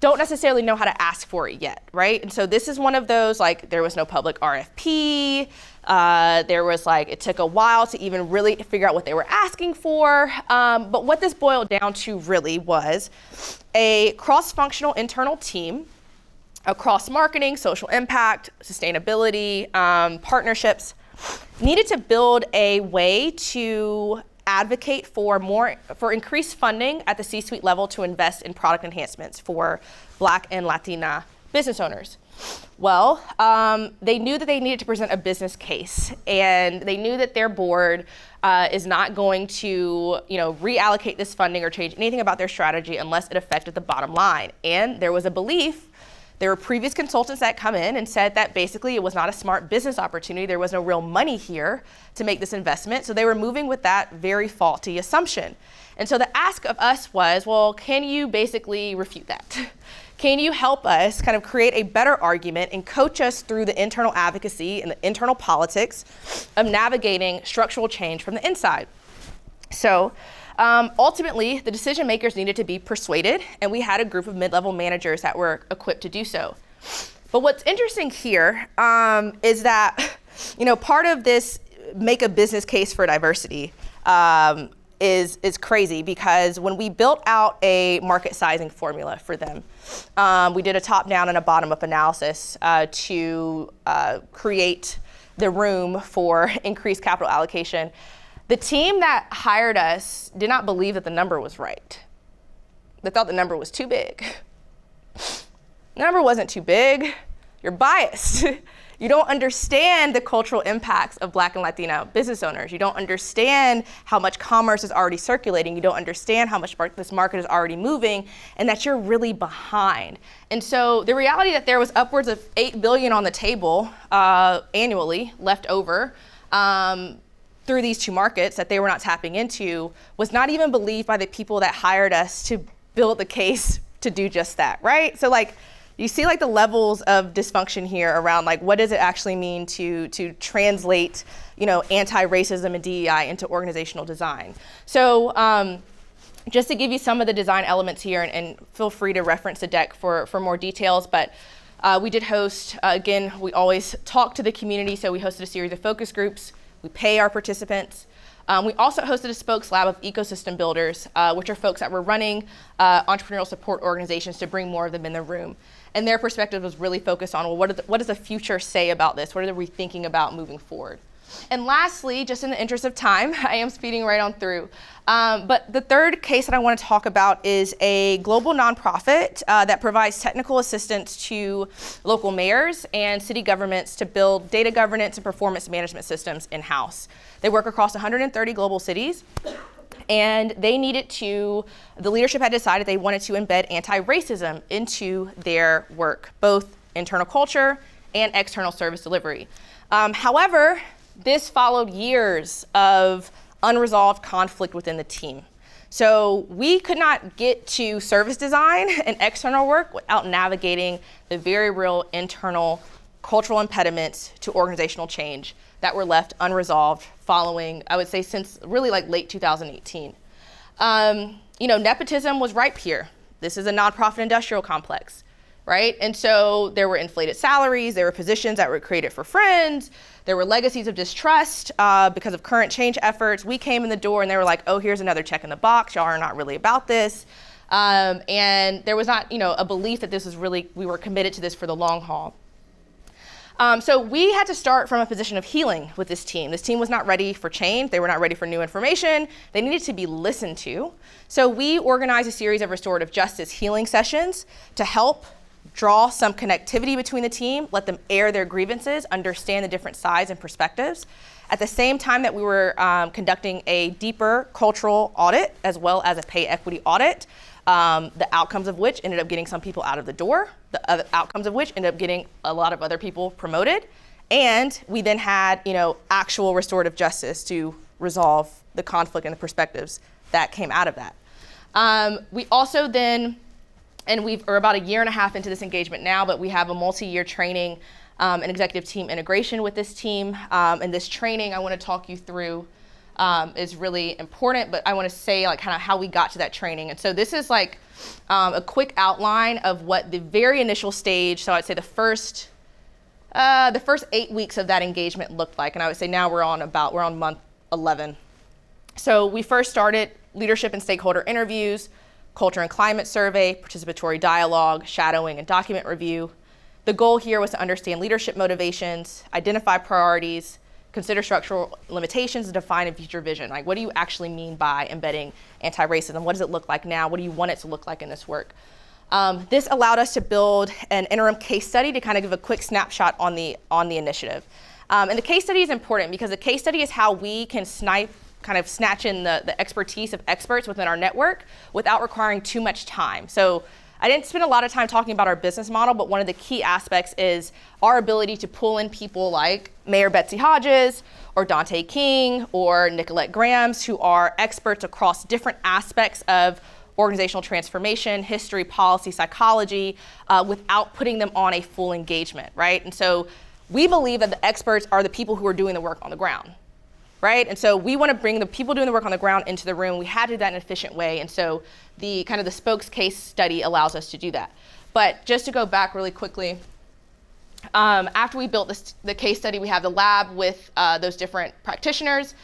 don't necessarily know how to ask for it yet, right? And so this is one of those, like, there was no public RFP. There was it took a while to even really figure out what they were asking for. But what this boiled down to really was a cross-functional internal team across marketing, social impact, sustainability, partnerships, needed to build a way to advocate for increased funding at the C-suite level to invest in product enhancements for Black and Latina business owners. Well, they knew that they needed to present a business case, and they knew that their board is not going to, reallocate this funding or change anything about their strategy unless it affected the bottom line. And there was a belief, there were previous consultants that come in and said that basically it was not a smart business opportunity. There was no real money here to make this investment. So they were moving with that very faulty assumption. And so the ask of us was, well, can you basically refute that? Can you help us kind of create a better argument and coach us through the internal advocacy and the internal politics of navigating structural change from the inside? So ultimately, the decision makers needed to be persuaded, and we had a group of mid-level managers that were equipped to do so. But what's interesting here is that, part of this make a business case for diversity is crazy, because when we built out a market sizing formula for them, we did a top-down and a bottom-up analysis to create the room for increased capital allocation. The team that hired us did not believe that the number was right. They thought the number was too big. The number wasn't too big. You're biased. You don't understand the cultural impacts of Black and Latino business owners. You don't understand how much commerce is already circulating. You don't understand how much this market is already moving, and that you're really behind. And so the reality that there was upwards of $8 billion on the table annually left over through these two markets that they were not tapping into was not even believed by the people that hired us to build the case to do just that, right? So you see the levels of dysfunction here around what does it actually mean to translate, anti-racism and DEI into organizational design. So just to give you some of the design elements here, and feel free to reference the deck for more details, but we did host, again, we always talk to the community, so we hosted a series of focus groups. We pay our participants. We also hosted a spokes lab of ecosystem builders, which are folks that were running entrepreneurial support organizations to bring more of them in the room. And their perspective was really focused on, well, what does the future say about this? What are we thinking about moving forward? And lastly, just in the interest of time, I am speeding right on through. But the third case that I want to talk about is a global nonprofit that provides technical assistance to local mayors and city governments to build data governance and performance management systems in-house. They work across 130 global cities. And the leadership had decided they wanted to embed anti-racism into their work, both internal culture and external service delivery. However, this followed years of unresolved conflict within the team. So we could not get to service design and external work without navigating the very real internal cultural impediments to organizational change that were left unresolved following, I would say, since really late 2018. Nepotism was ripe here. This is a nonprofit industrial complex, right? And so there were inflated salaries, there were positions that were created for friends, there were legacies of distrust because of current change efforts. We came in the door and they were like, oh, here's another check in the box, y'all are not really about this. And there was not, a belief that this was really, we were committed to this for the long haul. So we had to start from a position of healing with this team. This team was not ready for change. They were not ready for new information. They needed to be listened to. So we organized a series of restorative justice healing sessions to help draw some connectivity between the team, let them air their grievances, understand the different sides and perspectives. At the same time that we were conducting a deeper cultural audit as well as a pay equity audit, the outcomes of which ended up getting some people out of the door, the other outcomes of which ended up getting a lot of other people promoted. And we then had, actual restorative justice to resolve the conflict and the perspectives that came out of that. We also then, and we're about a year and a half into this engagement now, but we have a multi-year training and executive team integration with this team. And this training I want to talk you through is really important, but I want to say kind of how we got to that training. And so this is a quick outline of what the very initial stage, so I'd say the first 8 weeks of that engagement looked like. And I would say now we're on month 11. So we first started leadership and stakeholder interviews, culture and climate survey, participatory dialogue, shadowing, and document review. The goal here was to understand leadership motivations, identify priorities, consider structural limitations, and define a future vision. What do you actually mean by embedding anti-racism? What does it look like now? What do you want it to look like in this work? This allowed us to build an interim case study to kind of give a quick snapshot on the initiative. And the case study is important because the case study is how we can snatch in the expertise of experts within our network without requiring too much time. So I didn't spend a lot of time talking about our business model, but one of the key aspects is our ability to pull in people like Mayor Betsy Hodges or Dante King or Nicolette Grams, who are experts across different aspects of organizational transformation, history, policy, psychology, without putting them on a full engagement, right? And so we believe that the experts are the people who are doing the work on the ground, right? And so we want to bring the people doing the work on the ground into the room. We had to do that in an efficient way. And so the spokes case study allows us to do that. But just to go back really quickly, after we built the case study, we have the lab with those different practitioners.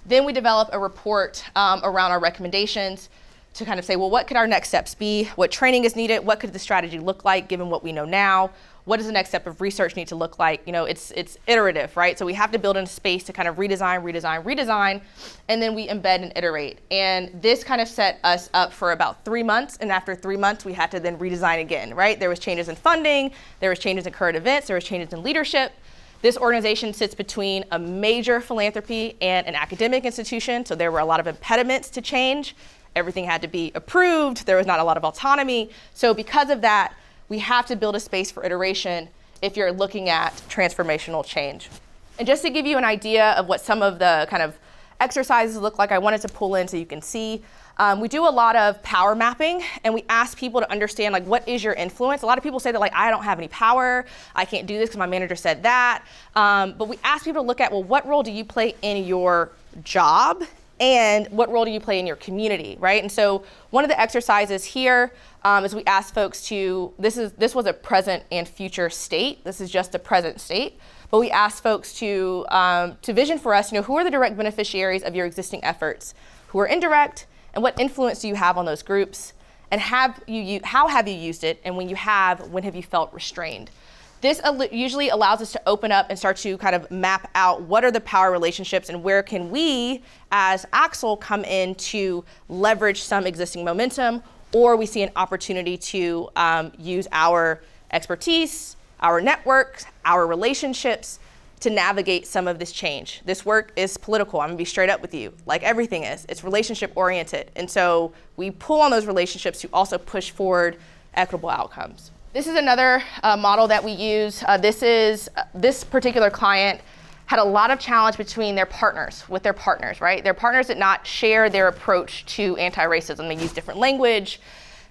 Then we develop a report around our recommendations to kind of say, well, what could our next steps be? What training is needed? What could the strategy look like given what we know now? What does the next step of research need to look like? It's iterative, right? So we have to build in a space to kind of redesign, and then we embed and iterate. And this kind of set us up for about 3 months. And after 3 months, we had to then redesign again, right? There was changes in funding, there was changes in current events, there was changes in leadership. This organization sits between a major philanthropy and an academic institution. So there were a lot of impediments to change. Everything had to be approved. There was not a lot of autonomy. So because of that, we have to build a space for iteration if you're looking at transformational change. And just to give you an idea of what some of the kind of exercises look like, I wanted to pull in so you can see. We do a lot of power mapping, and we ask people to understand, what is your influence? A lot of people say that, I don't have any power. I can't do this because my manager said that. But we ask people to look at, what role do you play in your job? And what role do you play in your community, right? And so one of the exercises here is we ask folks to, this was a present and future state. This is just the present state. But we ask folks to vision for us, who are the direct beneficiaries of your existing efforts, who are indirect, and what influence do you have on those groups? And how have you used it? And when you have, when have you felt restrained? This usually allows us to open up and start to kind of map out what are the power relationships and where can we as Axel come in to leverage some existing momentum, or we see an opportunity to use our expertise, our networks, our relationships to navigate some of this change. This work is political. I'm gonna be straight up with you, like everything is. It's relationship oriented. And so we pull on those relationships to also push forward equitable outcomes. This is another model that we use. This particular client had a lot of challenge between their partners, right? Their partners did not share their approach to anti-racism. They used different language.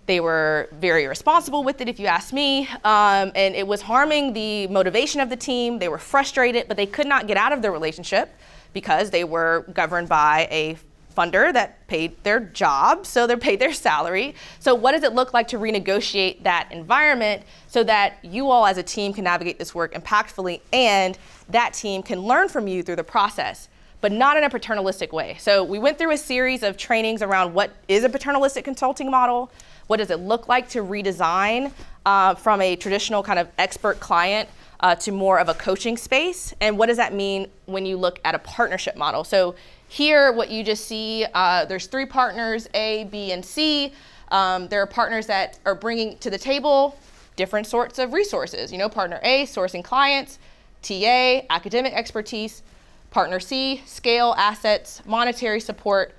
They were very irresponsible with it, if you ask me. And it was harming the motivation of the team. They were frustrated, but they could not get out of their relationship because they were governed by a funder that paid their job, so they paid their salary. So what does it look like to renegotiate that environment so that you all as a team can navigate this work impactfully and that team can learn from you through the process, but not in a paternalistic way. So we went through a series of trainings around what is a paternalistic consulting model, what does it look like to redesign from a traditional kind of expert client to more of a coaching space, and what does that mean when you look at a partnership model? So here, what you just see, there's 3 partners, A, B, and C. There are partners that are bringing to the table different sorts of resources. Partner A, sourcing clients, TA, academic expertise, partner C, scale, assets, monetary support,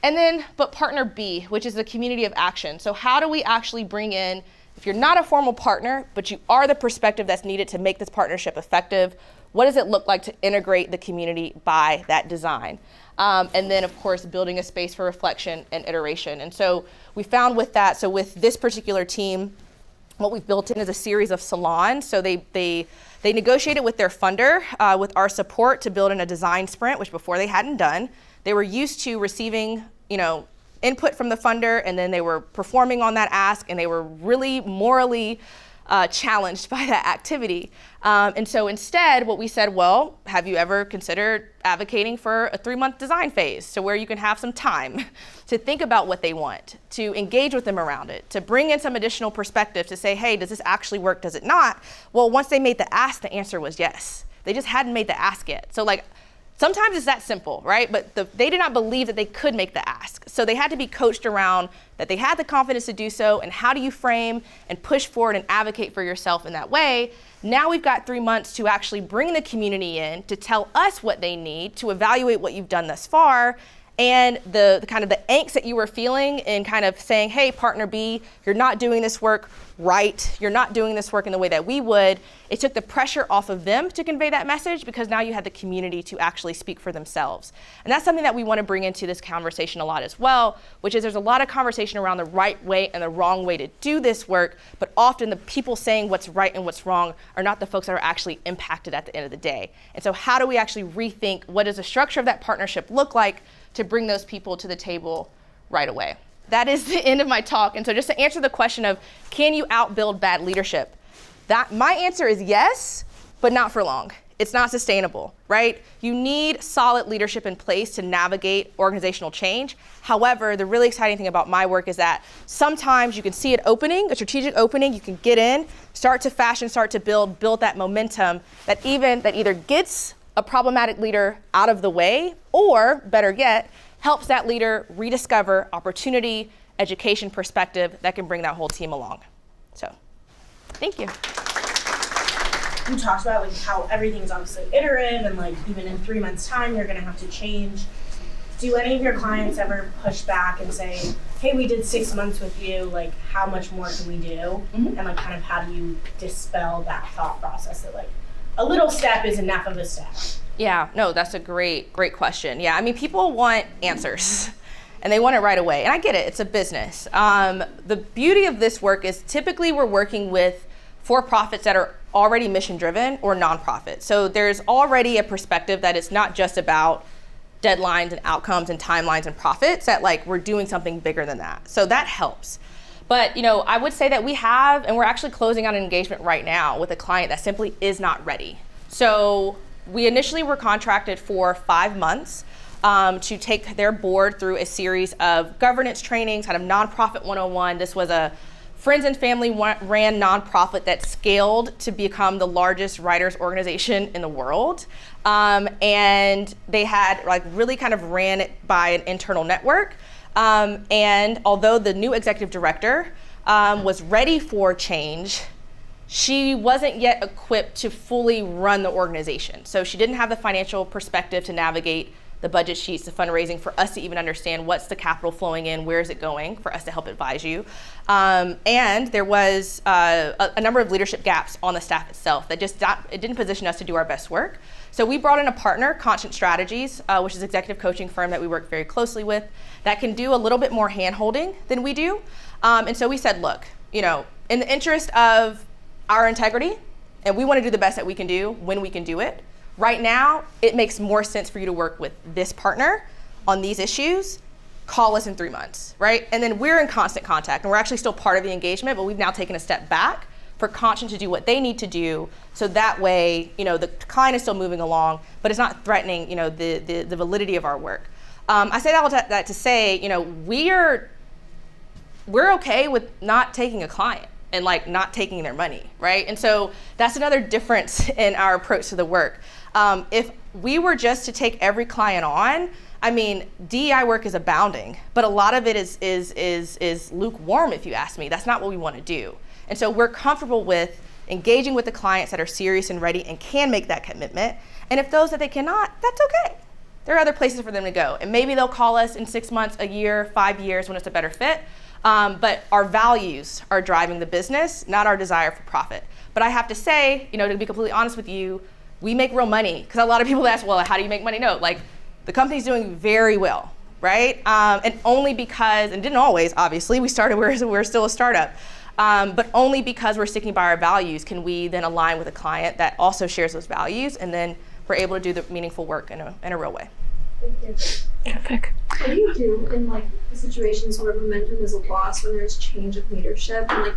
but partner B, which is the community of action. So how do we actually bring in, if you're not a formal partner, but you are the perspective that's needed to make this partnership effective, what does it look like to integrate the community by that design? And then, of course, building a space for reflection and iteration. And so we found with this particular team, what we've built in is a series of salons. So they negotiated with their funder, with our support, to build in a design sprint, which before they hadn't done. They were used to receiving, input from the funder, and then they were performing on that ask, and they were really morally challenged by that activity. And so instead, what we said, well, have you ever considered advocating for a 3-month design phase, so where you can have some time to think about what they want, to engage with them around it, to bring in some additional perspective to say, hey, does this actually work, does it not? Well, once they made the ask, the answer was yes. They just hadn't made the ask yet. So Sometimes it's that simple, right? But they did not believe that they could make the ask. So they had to be coached around that they had the confidence to do so, and how do you frame and push forward and advocate for yourself in that way. Now we've got 3 months to actually bring the community in to tell us what they need, to evaluate what you've done thus far, and the kind of the angst that you were feeling in kind of saying, hey, partner B, you're not doing this work right. You're not doing this work in the way that we would. It took the pressure off of them to convey that message, because now you had the community to actually speak for themselves. And that's something that we want to bring into this conversation a lot as well, which is there's a lot of conversation around the right way and the wrong way to do this work, but often the people saying what's right and what's wrong are not the folks that are actually impacted at the end of the day. And so how do we actually rethink what does the structure of that partnership look like to bring those people to the table right away? That is the end of my talk. And so just to answer the question of, can you outbuild bad leadership? My answer is yes, but not for long. It's not sustainable, right? You need solid leadership in place to navigate organizational change. However, the really exciting thing about my work is that sometimes you can see it opening, a strategic opening, you can get in, start to fashion, start to build that momentum that either gets a problematic leader out of the way, or better yet, helps that leader rediscover opportunity, education perspective that can bring that whole team along. So, thank you. You talked about like how everything's obviously iterative, and like even in 3 months' time, you're gonna have to change. Do any of your clients ever push back and say, hey, we did 6 months with you, like how much more can we do? And like kind of how do you dispel that thought process that like a little step is enough of a step? Yeah, no, that's a great question. Yeah, I mean, people want answers and they want it right away. And I get it, it's a business. The beauty of this work is typically we're working with for-profits that are already mission-driven or nonprofit. So there's already a perspective that it's not just about deadlines and outcomes and timelines and profits, that like we're doing something bigger than that. So that helps. But I would say that we're actually closing out an engagement right now with a client that simply is not ready. So we initially were contracted for 5 months to take their board through a series of governance trainings, kind of nonprofit 101. This was a friends and family ran nonprofit that scaled to become the largest writers organization in the world. And they had like really kind of ran it by an internal network. And although the new executive director was ready for change, she wasn't yet equipped to fully run the organization. So she didn't have the financial perspective to navigate the budget sheets, the fundraising, for us to even understand what's the capital flowing in, where is it going, for us to help advise you. And there was a number of leadership gaps on the staff itself that it didn't position us to do our best work. So we brought in a partner, Constant Strategies, which is an executive coaching firm that we work very closely with, that can do a little bit more hand-holding than we do. And so we said, look, in the interest of our integrity, and we want to do the best that we can do when we can do it. Right now, it makes more sense for you to work with this partner on these issues. Call us in 3 months, right? And then we're in constant contact, and we're actually still part of the engagement, but we've now taken a step back for Constant to do what they need to do, so that way, the client is still moving along, but it's not threatening, the validity of our work. I say that to say, we're okay with not taking a client and like not taking their money, right? And so that's another difference in our approach to the work. If we were just to take every client on, I mean, DEI work is abounding, but a lot of it is lukewarm, if you ask me. That's not what we want to do. And so we're comfortable with engaging with the clients that are serious and ready and can make that commitment. And if those that they cannot, that's okay. There are other places for them to go. And maybe they'll call us in 6 months, a year, 5 years when it's a better fit. But our values are driving the business, not our desire for profit. But I have to say, to be completely honest with you, we make real money. Because a lot of people ask, well, how do you make money? No, like the company's doing very well, right? And only because, and didn't always, obviously, we're still a startup. But only because we're sticking by our values can we then align with a client that also shares those values, and then we're able to do the meaningful work in a real way. Terrific. What do you do in like situations where momentum is lost, when there's change of leadership, and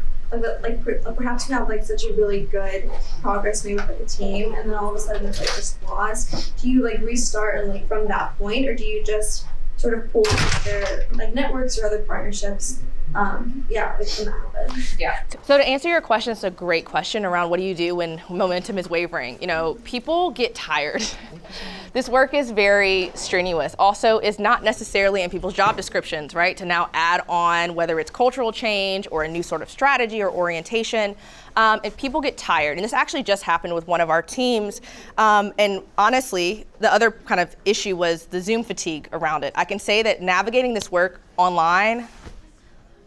perhaps you have like such a really good progress made with like a team, and then all of a sudden it's like just lost? Do you like restart and like from that point, or do you just sort of pull their like networks or other partnerships? When that happens. Yeah. So to answer your question, it's a great question around what do you do when momentum is wavering. People get tired. This work is very strenuous. Also, it's not necessarily in people's job descriptions, right? To now add on whether it's cultural change or a new sort of strategy or orientation. If people get tired, and this actually just happened with one of our teams, and honestly, the other kind of issue was the Zoom fatigue around it. I can say that navigating this work online,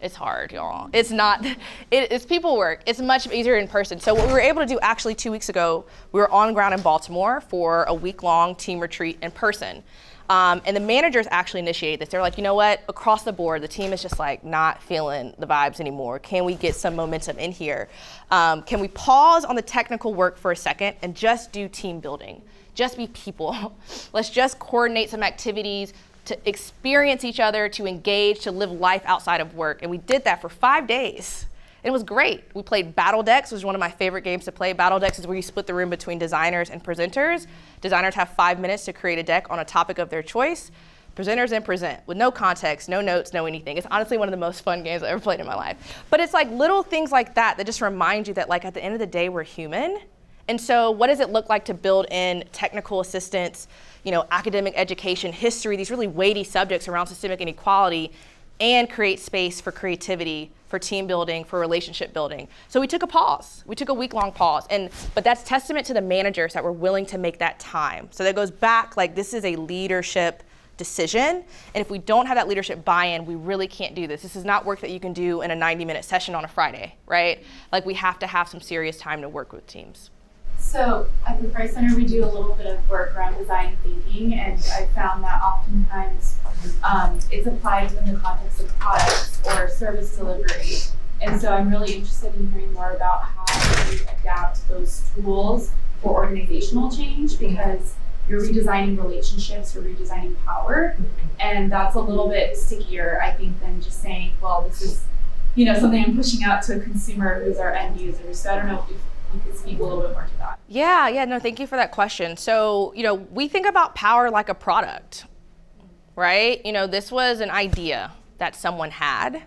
it's hard, y'all. It's not, it's people work. It's much easier in person. So what we were able to do actually 2 weeks ago, we were on ground in Baltimore for a week-long team retreat in person. And the managers actually initiated this. They're like, you know what, across the board, the team is just like not feeling the vibes anymore. Can we get some momentum in here? Can we pause on the technical work for a second and just do team building? Just be people. Let's just coordinate some activities to experience each other, to engage, to live life outside of work. And we did that for 5 days. It was great. We played Battle Decks, which was one of my favorite games to play. Battle Decks is where you split the room between designers and presenters. Designers have 5 minutes to create a deck on a topic of their choice. Presenters then present with no context, no notes, no anything. It's honestly one of the most fun games I've ever played in my life. But it's like little things like that that just remind you that like at the end of the day, we're human. And so what does it look like to build in technical assistance, you know, academic education, history, these really weighty subjects around systemic inequality, and create space for creativity, for team building, for relationship building. So we took a pause. We took a week-long pause. But that's testament to the managers that were willing to make that time. So that goes back, like this is a leadership decision. And if we don't have that leadership buy-in, we really can't do this. This is not work that you can do in a 90-minute session on a Friday, right? Like we have to have some serious time to work with teams. So at the Price Center, we do a little bit of work around design thinking, and I found that oftentimes it's applied within the context of products or service delivery. And so I'm really interested in hearing more about how to adapt those tools for organizational change, because you're redesigning relationships, you're redesigning power, and that's a little bit stickier, I think, than just saying, well, this is, you know, something I'm pushing out to a consumer who's our end user. So I don't know if you could speak a little bit more to that. Yeah, no, thank you for that question. So, you know, we think about power like a product, right? You know, this was an idea that someone had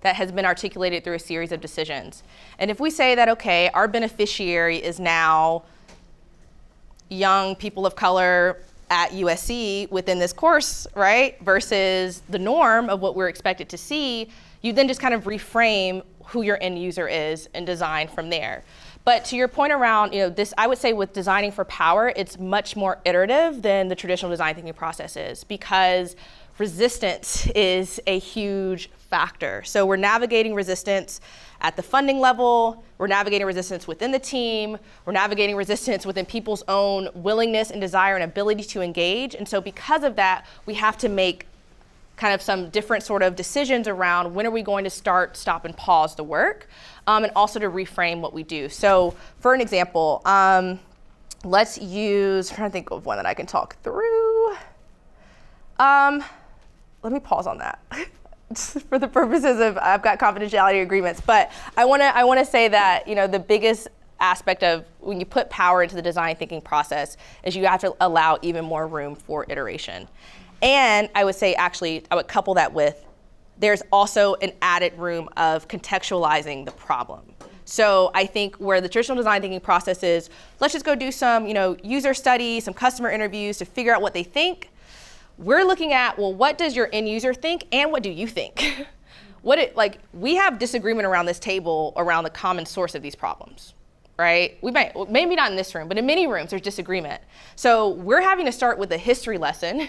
that has been articulated through a series of decisions. And if we say that, okay, our beneficiary is now young people of color at USC within this course, right? Versus the norm of what we're expected to see, you then just kind of reframe who your end user is and design from there. But to your point around, you know, this, I would say with designing for power, it's much more iterative than the traditional design thinking process is, because resistance is a huge factor. So we're navigating resistance at the funding level, we're navigating resistance within the team, we're navigating resistance within people's own willingness and desire and ability to engage. And so because of that, we have to make kind of some different sort of decisions around when are we going to stop and pause the work, and also to reframe what we do. So for an example, let's use, I'm trying to think of one that I can talk through. Let me pause on that for the purposes of, I've got confidentiality agreements, but I wanna say that, you know, the biggest aspect of when you put power into the design thinking process is you have to allow even more room for iteration. And I would say, actually, I would couple that with, there's also an added room of contextualizing the problem. So I think where the traditional design thinking process is, let's just go do some, you know, user studies, some customer interviews to figure out what they think. We're looking at, well, what does your end user think and what do you think? We have disagreement around this table around the common source of these problems, right? We might, maybe not in this room, but in many rooms there's disagreement. So we're having to start with a history lesson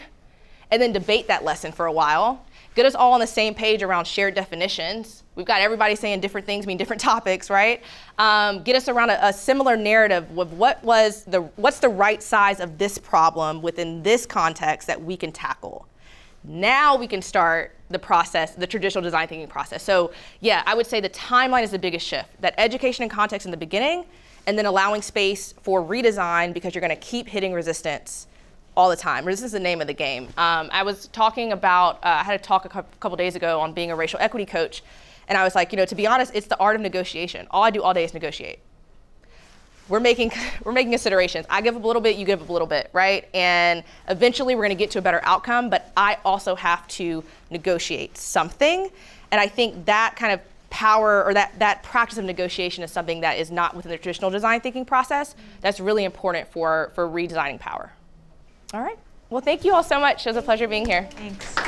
and then debate that lesson for a while, get us all on the same page around shared definitions. We've got everybody saying different things mean different topics, right? Get us around a similar narrative of what's the right size of this problem within this context that we can tackle. Now we can start the process, the traditional design thinking process. So yeah, I would say the timeline is the biggest shift. That education and context in the beginning, and then allowing space for redesign because you're gonna keep hitting resistance all the time. This is the name of the game. I was talking about, I had a talk a couple days ago on being a racial equity coach, and I was like, you know, to be honest, it's the art of negotiation. All I do all day is negotiate. We're making considerations. I give up a little bit, you give up a little bit, right? And eventually we're gonna get to a better outcome, but I also have to negotiate something. And I think that kind of power, or that practice of negotiation is something that is not within the traditional design thinking process. That's really important for redesigning power. All right. Well, thank you all so much. It was a pleasure being here. Thanks.